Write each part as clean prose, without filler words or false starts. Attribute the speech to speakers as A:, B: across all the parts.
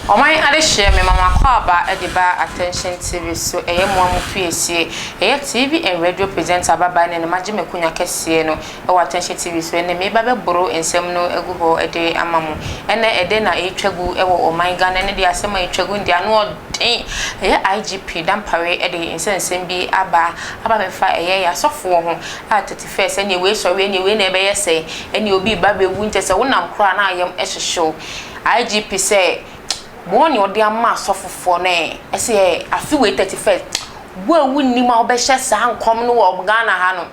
A: Omai adehye me mama kwaba ediba attention TV so eyemo amu piesie TV and radio presenter baba ne maji mekunya kese no e attention TV so ene me baba boro ensem no egubo ede amamu ene ede na etwagu e wo omai Ghana ne de asema etwagu ndi anu odin IGP dampare ede ensensem bi aba befa ya sofo ho at 31st ene we so we na ebe yese ene obi baba ewu ntese wonam kra na ayem ehwehwe IGP say Boni odi ama asofofo ne ese afi we 31st wo wunni ma obehye sa nkom no wo Ghana ha no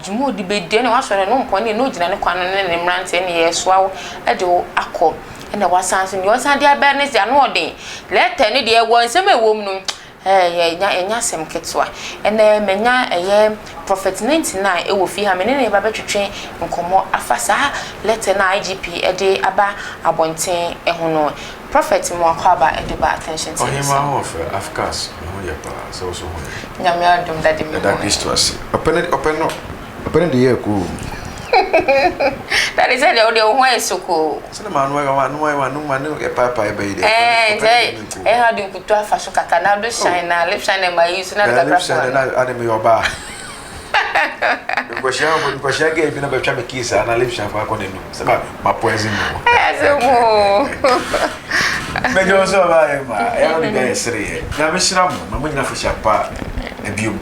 A: jumo odi be de ne wasore no mpone no gina ne kwano ne mrante ne yesoa e de akọ ene wasanso ne wasan de awareness ya no odin letter ne de wo nsem ewom no enya sem ketwa ene menya prophet 99 ewo fi ha menene ba betwetwe nkomo afasa letter na IGP ede aba abonten ehono prophet mo akwaba ede ba attention to
B: him of afkas no ya pa so
A: nyame adom dade me
B: that is to us open the year ku
A: that is the audio why soko
B: so man no e papa e be
A: dey ha din kutu afaso kaka na do shine na lip shine ma use na da
B: shine na ade me yoba ko shia ge bi na be twa me kisa na lip shine fa ko nenu se ba ma poison mo
A: azemo
B: me jo so ba e ma e on be sere na me shira mo ma nyina fo shapa e biom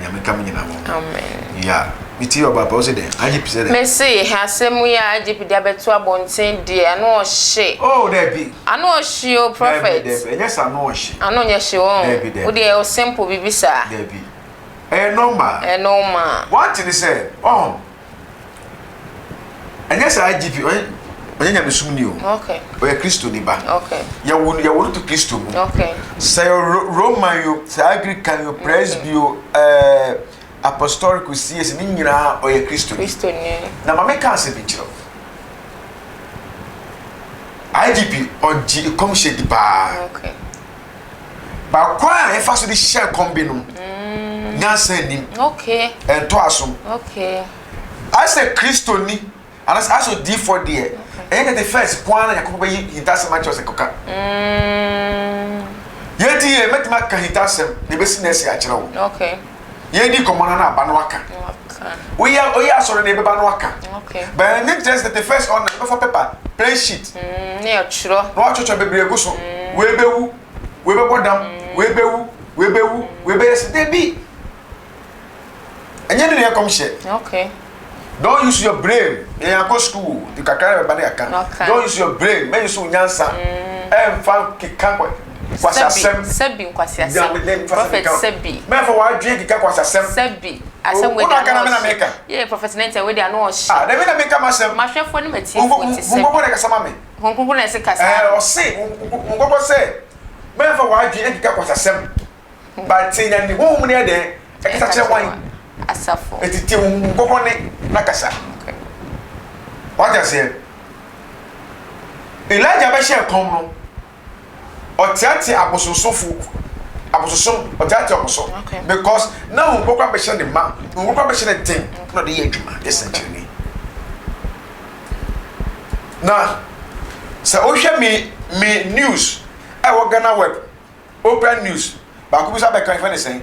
B: nyame kam nyina mo
A: amen
B: ya iti oba pa o se de IGP se de
A: me say hasemu ya IGP dia betu abonten de anu ohye
B: oh there be
A: anu ohye o prophet
B: yes anu ohye
A: anu ohye o de o simple bibisa
B: there be normal what did he say oh and yes IGP onye nyame sumni o
A: okay
B: o Kristo ni ba
A: okay
B: ya wonu to Kristo mu
A: okay
B: say Roman yo say Anglican yo Presbyo apostolic CS ni nyina o Kristo
A: ni
B: na mama ka se bi kiro IGP oji komshe di ba
A: okay
B: ba kwa e fa so di share kombi no nyansa nim
A: okay
B: ento asom
A: okay
B: I say Kristo ni anas aso D4 there and the first point na yakobo yi hitase ma chose koka yedi e metima ka hitase ne besi na esi a kire wo
A: okay
B: yedi komona na aba no waka we are sorry ne beba no waka
A: okay
B: but the just the first on before paper plain sheet
A: ne ya chiro
B: no achocho bebre egu so we bewu we be bodam we bewu we be yes dey be enye ne come share
A: okay
B: don't use your brain in your school you can carry body account don't use your brain make you so nyansa fan kika kwasa sem
A: sebi kwasa sem prophet sebi
B: me for wa dwe kika kwasa sem
A: sebi asem we
B: dey
A: yeah prophet 99 we dey no shi
B: dey me na make am asem
A: mahwefo ne mati 47
B: ngoko na kasa mame
A: ngoko na se kasa
B: o se ngoko se me for wa dwe kika kwasa sem but tinya ni wo mu ne dey e kisa che wan
A: asafo
B: etiti ngoko ne na kasa
A: okay
B: what you say Elijah be share kom no otiati abososofu abososom otiati okoso because now ngokwa be share the ma ngokwa be share the thing no dey adwuma this century na so o hwe me news e wo Ghana web open news ba ku bi sa be kan fa ne sen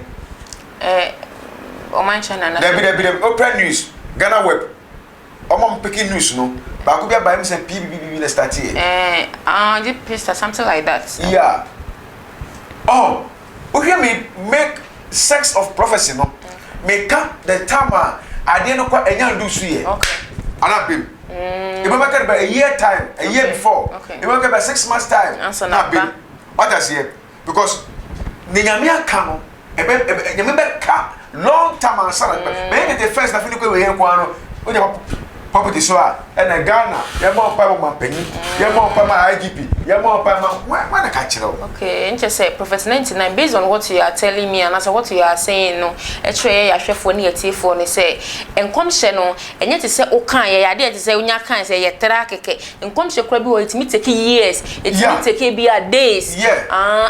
A: o man chana na
B: de open news Ghana web o mom picking news no ba ku bi ba im say pbb na start here
A: GP something like that
B: yeah oh we hear me make sex of prophecy no make the time I didn't know enya do su here
A: okay
B: anabim e be make by a year time a year before e be make by 6 months time anabim what I say because ni nyame aka no e be nyame be ka long time answer but the first na fini ko we here kwa no o property so and Ghana ya mo pa mo mampani ya mo pa ma IGP ya mo pa ma when I catch it
A: okay and just say prophet 99 based on what you are telling me and also what you are saying no etwe ya hwefo ne yatifo ne say enkomhye no enye te say o kan ya de te say onya kan say ye tra keke enkomhye kura bi o itimi take years itimi take bi a days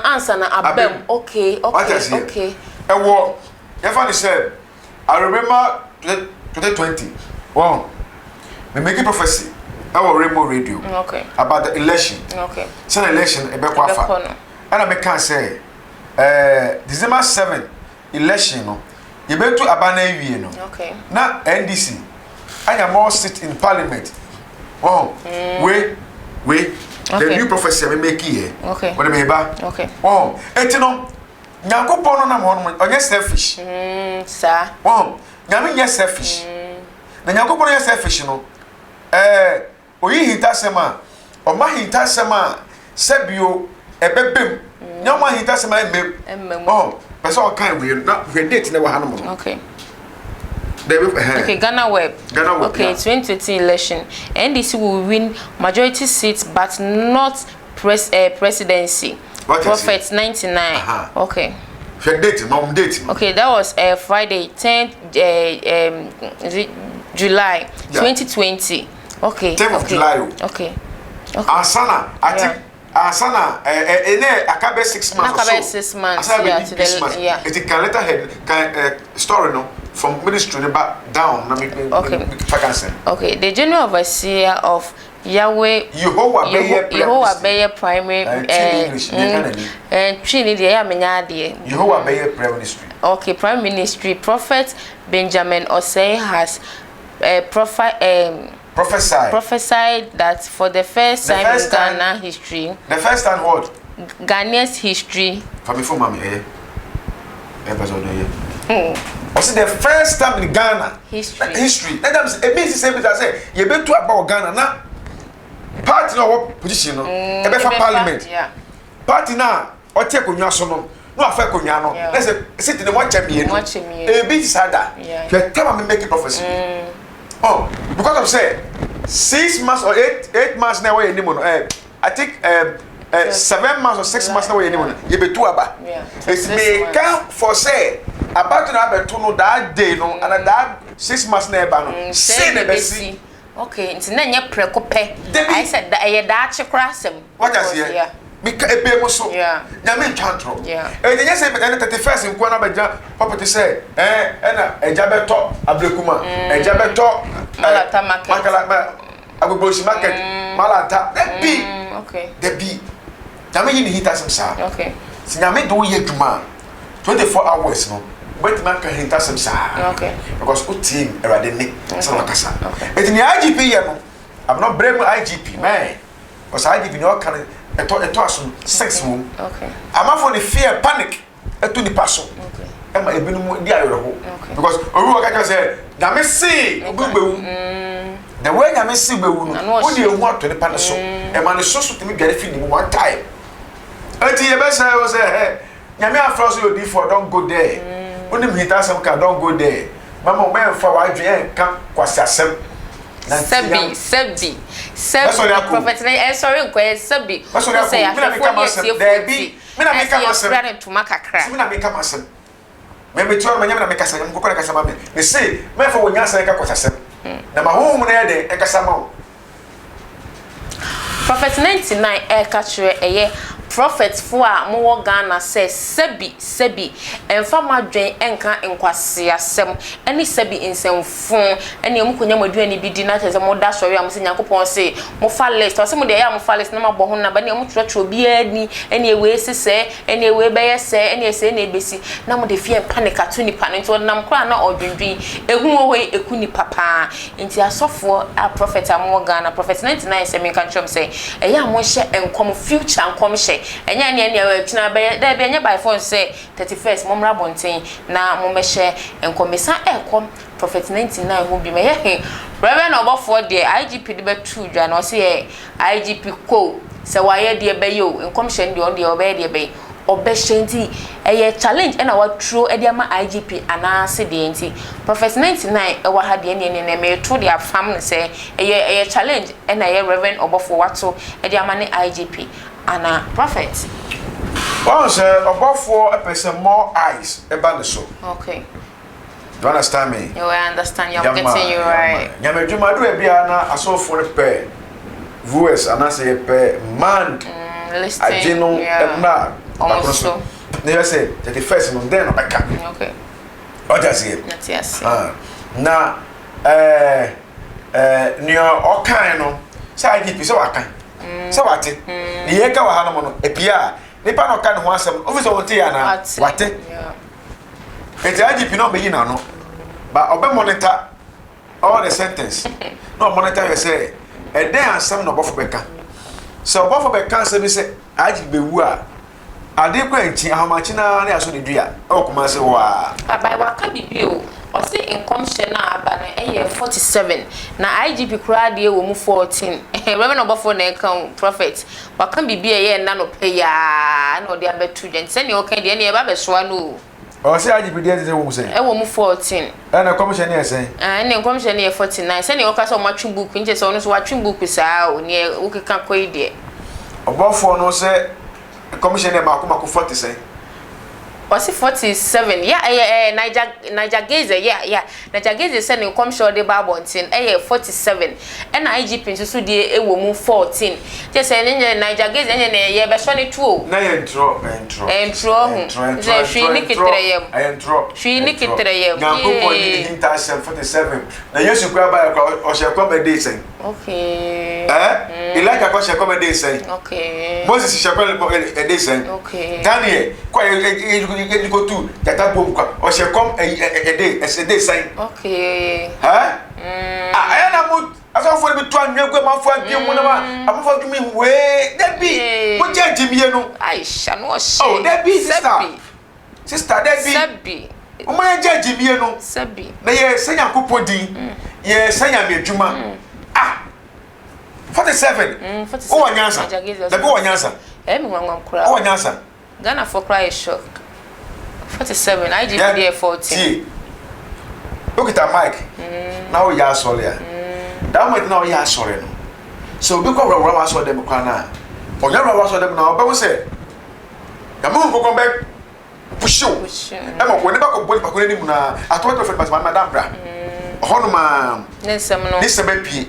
A: answer na abem okay
B: e wo ya fa ni say I remember 2020 wow me make prophecy our Remo Radio.
A: Okay.
B: About the election.
A: Okay.
B: So election ebe kwa fa. And I can say December 7 election no. You betu abana ewie no.
A: Okay.
B: Na NDC anya more sit in parliament. Oh. We the new prophecy we make here.
A: Okay.
B: What me ba?
A: Okay.
B: Oh, etino Nyankopon no na mo onye selfish.
A: Sir.
B: Oh, nyame nye selfish. Na Nyankopon nye selfish no. Oyi hitasema o ma hitasema sebio ebebem nyama hitasema emem oh person o kan we na we date na wa hanom.
A: Okay.
B: Okay,
A: Ghana Web. Okay,
B: yeah.
A: 2013 election. NDC will win majority seats but not presidency. Prophet 99. Okay.
B: Date, mom date.
A: Okay, that was Friday 10th July 2020. Okay.
B: 10th of July.
A: Okay.
B: Asana, I think Asana ene akabe 6 months.
A: Akabe 6 months. Yeah.
B: It can later head story no from ministry back down.
A: Okay. Okay. The general overseer of Yahweh Yehovah Beye primary Trini de Yamenyade
B: Yehovah Beye prime ministry.
A: Okay, prime ministry Prophet Benjamin Osei has prophesied that for the first time in Ghana history.
B: The first time what?
A: Ghanaia's history.
B: For me, for mommy, also the first time in Ghana history. That means the same as I say. You be to about Ghana now. Party no position no. Ebe for parliament.
A: Yeah.
B: Party na o take onwa so no. No afa konwa no. Let's say sit in the one champion. E be sada. You tell me make it prophecy. Oh, because of say 6 months or 8 months now we anymore. I think 7 months or 6 months now we anymore. You be too aba. It's me can for say about na be to no that day no and that 6 months na eba no. Say na be see.
A: Okay, it's na nya preko pe. I said that e da chekra asem.
B: What does here? Yeah. Because ebe mo so.
A: Yeah.
B: Na me ntwantro.
A: Yeah.
B: E dey say be na 31st nko na be ja property say na eja beto abrekuma. Eja beto
A: Malata market.
B: Makala agbogborosi market. Malata. That be.
A: Okay.
B: That be. Na me yin hita some sa.
A: Okay.
B: Si na me do ye dwuma 24 hours no. But man can hit some sa.
A: Okay.
B: Because o team erade ne so makasa.
A: Okay.
B: It ni IGP ye no. I'm not blame IGP man. Because IGP no can eto aso 6 mum.
A: Okay.
B: Am for the fear panic eto ni paso.
A: Okay.
B: Am ebinu di ayoro ho. Because oru ka say na me see ogbewu. The way na me see ogbewu no. O di ehu ato ni pa ne so. E ma ne so so timi gare fi ni one time. Enti ye be say o say nyame afro so odi for don't go there. Unim hita some can don't go there. Mama men for wa dwen kan kwasi asem. Sebi.
A: Prophet sorry nko sebi.
B: Say after 4 years there be. Me na make am asem. Me na make am asem. Me me tuwa manya me na make asem ko na kasa ma me. Me say me for wonya asem ka kwasi asem. Na ma hom na de e kasa ma.
A: Prophet 99 e ka kire eye prophets for mo Ghana says sebi emfa madwen enka enkwase asem eni sebi insemfon eni emukonya maduani bidi na tese mo da sori am se Nyankopon se mo fa list o se mo de ya mo fa list na mabɔ ho na ba ne mo trotro bia ni eni ewe sese eni ewe beye se eni ese na ebesi na mo de fie panic atu ni panic to nam kra na odwendwen ehu wo we eku ni papa enti asofo a prophet am Ghana prophet 99 se me kan chom se eya mo hye enkom future enkom hye enya ne ne tuna be da be nya by phone say 31st momra bonten na momehye enkomisa ekom prophet 99 hu bi me ye Rev Obofour de IGP de betu dwa na o se IGP ko se waye de be yo enkomhye de on de obe de be obehye nti eye challenge na wa tro e de ama IGP ana se de nti prophet 99 e wa ha de ne me to de afam ne se eye challenge na ye Rev Obofour wato e de ama ne IGP Anna prophet.
B: Once Obofour a person more eyes about the show.
A: Okay.
B: Do you understand me?
A: You understand. You're getting you right.
B: Nyame djuma do e bia na asofo pe viewers and say pe man
A: listening.
B: Ajino na
A: also.
B: They say that the first no then obeka.
A: Okay.
B: What does it?
A: Yes.
B: Na new all kind no say IGP so waka so wate ne ye ka wa ha no no epia nipa no ka ne ho asem office wonte ya na wate eti IGP no be yi na no ba obe monitor all the sentence no monitor you say e den asem no Obofour beka so Obofour beka say be say IGP be wu a ade kwa nchi ahomachi na na aso ne dua o kuma say wa
A: abai waka bibio o say income share na aba na eye 47 na IGP kura de wo mu 14 Rev Obofour na kan prophet waka bibia ye na no pay ya na o de abetu dwen se ne o kan de na e ba be soa no
B: o say IGP de say wo mu say
A: e wo mu 14
B: na commission ne say
A: ne commission ne 49 se ne o ka so ma twin book nje se o no so wa twin book saa o ne o keka koyi de
B: Obofour no say commissioner Mako 40 say.
A: Was it 47? Yeah, Niger Gaze, yeah. Niger Gaze said in commission de Babontin, 47. And IGP so de a woman 14. Just saying Niger Gaze and yeah, but Sonny 2.
B: Na entro.
A: She nikitrayem.
B: I entro.
A: She nikitrayem.
B: Nyanko in 47. Na yesu kwa ba o she come dey say.
A: Okay.
B: Elijah kwa she come dey say.
A: Okay.
B: Moses she come dey say.
A: Okay.
B: Daniel kwa you go to jata bom kwa o she come a day say.
A: Okay.
B: Ayana mu aso for be to anwegwe manfo adwem mu na ma amfo dwumi we da bi mo je jimie no
A: Aisha no she.
B: Oh, da bi sister da bi
A: Sabi.
B: o mo je jimie no
A: Sabi.
B: na ye senya kopodin ye senya me adwuma 47 o wanyansa da bi wanyansa
A: Me wanwan kura
B: o wanyansa
A: Ghana for cry is shock 47 IGP there 14
B: okita mic na o ya sole ya that moment na o ya sore no so bi ko wura wa so dem kwa na o ya wura wa so dem na o be wo se ya mo ko be pushu e mo ko ne ba ko boli ba ko ni mu na ato to fe ba ma madam bra ho no ma
A: nsem no
B: this be pie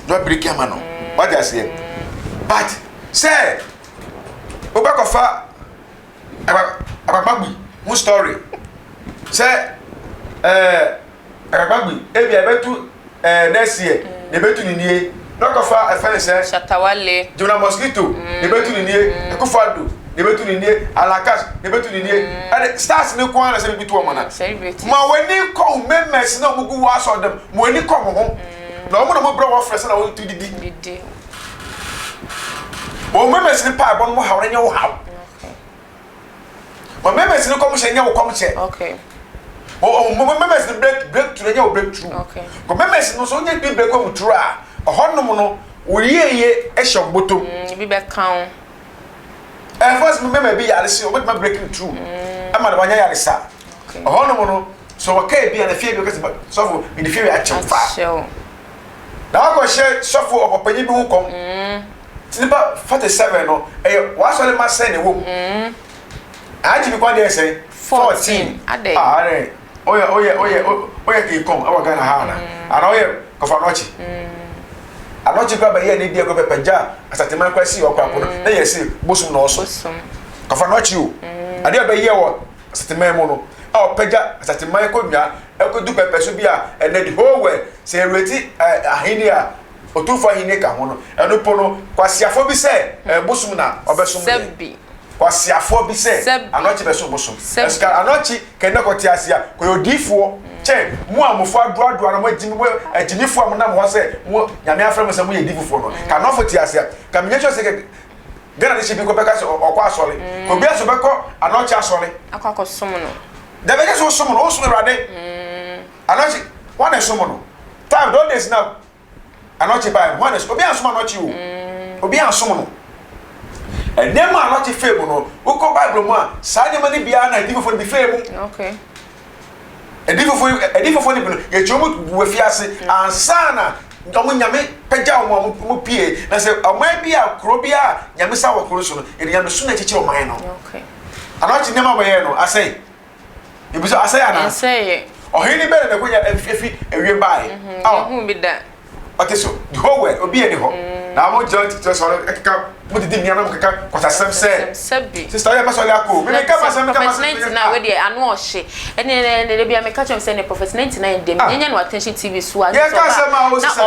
B: do break am no what you say but say o ba ko fa abagbi mu story say abagbi e bi abetu next year ne betu ni nie no ko fa afan say
A: Shatawale
B: Jona Mosquito ne betu ni nie Ekufado ne betu ni nie Alakas ne betu ni nie and stars ne ko ana say bitu o mana ma wani ko members na mugu wa so dem mo wani ko mo ho na mo na mo bro wa fresh na wo tu didi mo members ni pa bon mo hawre nya wo haw but members ni come share nya wo come share
A: okay
B: members ni break to nya wo break through
A: okay
B: but members no so nya bi break ko through a honnom no wo yeye e shop bottom
A: bi be kan
B: first member bi yare se o bet ma breaking through ama da wanya yare sa
A: okay
B: honnom no so wa kai bi na fie bi ko so for in the fie a chemfa na ko share so for opapanyi bi hu kom Tiba 47 no wa so le ma say ne wo aji bi kwa dey say 14
A: ade
B: oye ki kom awa Ghana ha na ana oye ko fa nochi anochi kwa ba ye ne dia ko pepeja asateman kwa si okwa pono na ye si bosum no so ko fa nochi o ade ba ye wo asateman mo no a peja asateman ko nwa e ko du pepe so bia e na di whole way say reti ahini a otufa ahini ka ho no eno pono kwasiafo bi se bosum na obesum
A: Sabi
B: kwasiafo bi se anochi be so bosum eska anochi kenne ko tiasia ko yodifo che mu amofo adoado na magimi mo aginifo am na mo se mo nyame afra mo se mo yedifo no ka nofo tiasia ka menyecho se ke Ghana de shibi ko beka so okwa asole ko bia so beko anochi asole
A: akwa som no
B: da beka so som no o som rade anochi one e som no time don days now anochi by one is obi ansom anochi o obi ansom no enema anochi fame no uko bible mu a sa de mani bia na edifo bi fame
A: okay
B: edifo ni bi ye chomu we fiase ansana ndomo nyame pagya mo pie na se oman bia kro bia nyame sa wo kro so no e nyame so na chiche oman no
A: okay
B: anochi nema boye no asai ebiso asai ana
A: say
B: ohini bele na kunya efi ewie bai
A: hu bi da
B: What is the whole world? Obi any ho. Na mo joint to so ekeka mo didi nyanam keka kwasasem se. Sister ya maso ya ko. Me ka masam ka masam.
A: 99 we dey anu ohye. Ene le bia me ka chom say ne prophet 99 dem. Nyanya no attention TV so a.
B: Yeah, ka say ma o sister.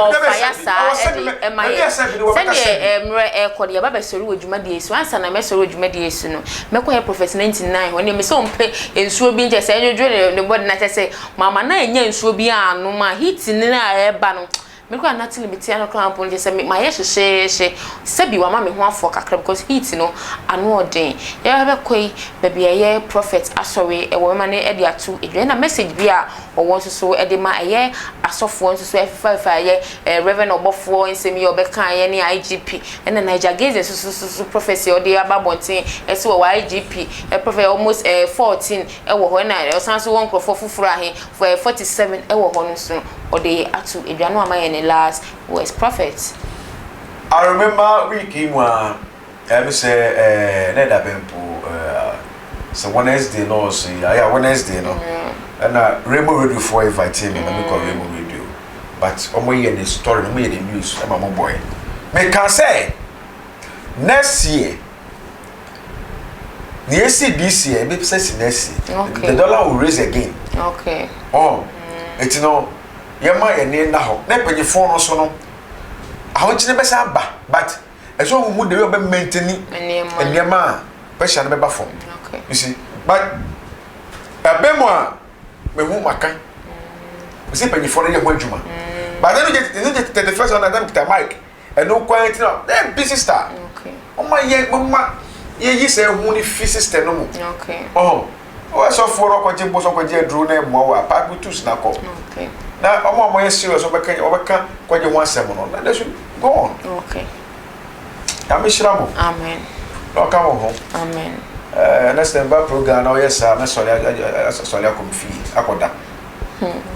A: E ma ye. Send e ko de baba sori wodwuma de esu. Ansa na me sori wodwuma de esu no. Me ko he prophet 99 woni me so mpe ensuo bi nje say enwodwo ne body na say mama na enya ensuo bi anu ma hit ni na e ba no. Because I'm not limited to cramp just say my yes say be wa ma me ho afọ kakra because heat no anu odin ye be koi baby ye prophet asori e wo ma ne e dia to e na message bi a o won so e de ma ye asofo so F5 ye Rev Obofour nsemi ye obeka ye ne IGP and Niger gaze so prophecy o de ababontin e se wo IGP e prophet almost 14 e wo ho na e san so won krofo fufuru ahe for 47 e wo ho no so o de atu eduano ama ye ne last was prophets.
B: I remember we came I say Neda Bempah so Wednesday no say yeah Wednesday no and Rev Obofour invited me me call Rev Radio but omo hear the story omo hear the news am my boy me can say next year the AC this year be say next year the dollar will raise again.
A: Okay.
B: It's no yema ene na ho na pagifo no so no ahonchine be sa ba but eso hu de be maintain enema pressure no be ba fom.
A: Okay.
B: You see but abemo a me hu maka we say pagifo no ye ho adwuma but then you get the first one that the mic and no quiet no dem busy star.
A: Okay.
B: O ma ye say hu ni fi sister no mu.
A: Okay.
B: O so for okwaje bo so kwaje dru na mo wa pa butus na ko.
A: Okay.
B: Na omo ye serious obeka kwaje ho asem no na that should go on.
A: Okay.
B: Amishiramo.
A: Amen.
B: No come home.
A: Amen.
B: Next time program now yes sir, me sorry akom fi akoda.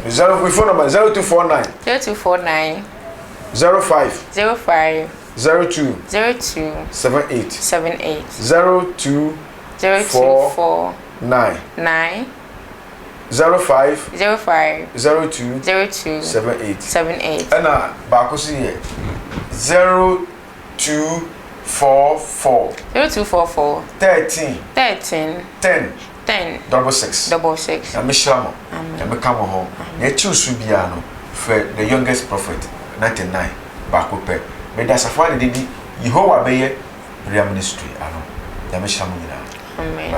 B: 0249
A: 0249
B: 05 02 78 02
A: 024
B: 9 05 02 78 and baako si here 0244 13 10 66 na mishramo na mekamo ho na chusu bia no for the youngest prophet 99 baako pe me da safari dedi Yehovah beye prayer ministry ano na mishramo nyina.
A: Amen.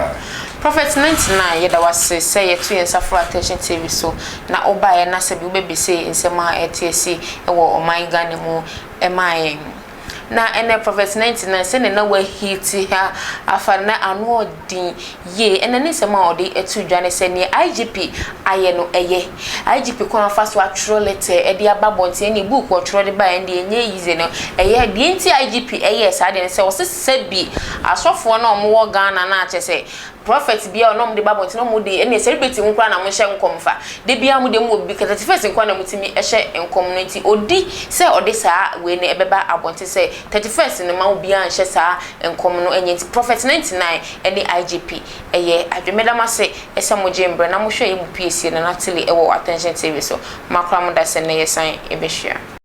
A: Prophet 99 yeda was say to yensa for attention TV so na oba ye na se bi be say nsema ETC e wo oman Ghana mu e mai na ene prophet 99 se ne na wa hiti ha afa na anu odin ye ene ne sema odi etu dwane se ne IGP aye no eye IGP ko afa so atro letter e dia babonte ene book otro de ba ende enye yize no eye de nti IGP eye sa de se wo se bi asofo na omo Ghana na ache se prophet bia onom de babonte no mu de ene celebrity nkwa na mo hye nkomfa de bia mu de mu obi kata first nkwa na mutimi hye nkommunity odi se odi sa we ne ebeba abonte se 31st ne ma obi an hye sa nkom no enye prophet 99 ene IGP eye adwemeda se ese mo jembre na mo hwe e mu PSC na natili e wo attention TV so makra mo da se ne yesan ebehia.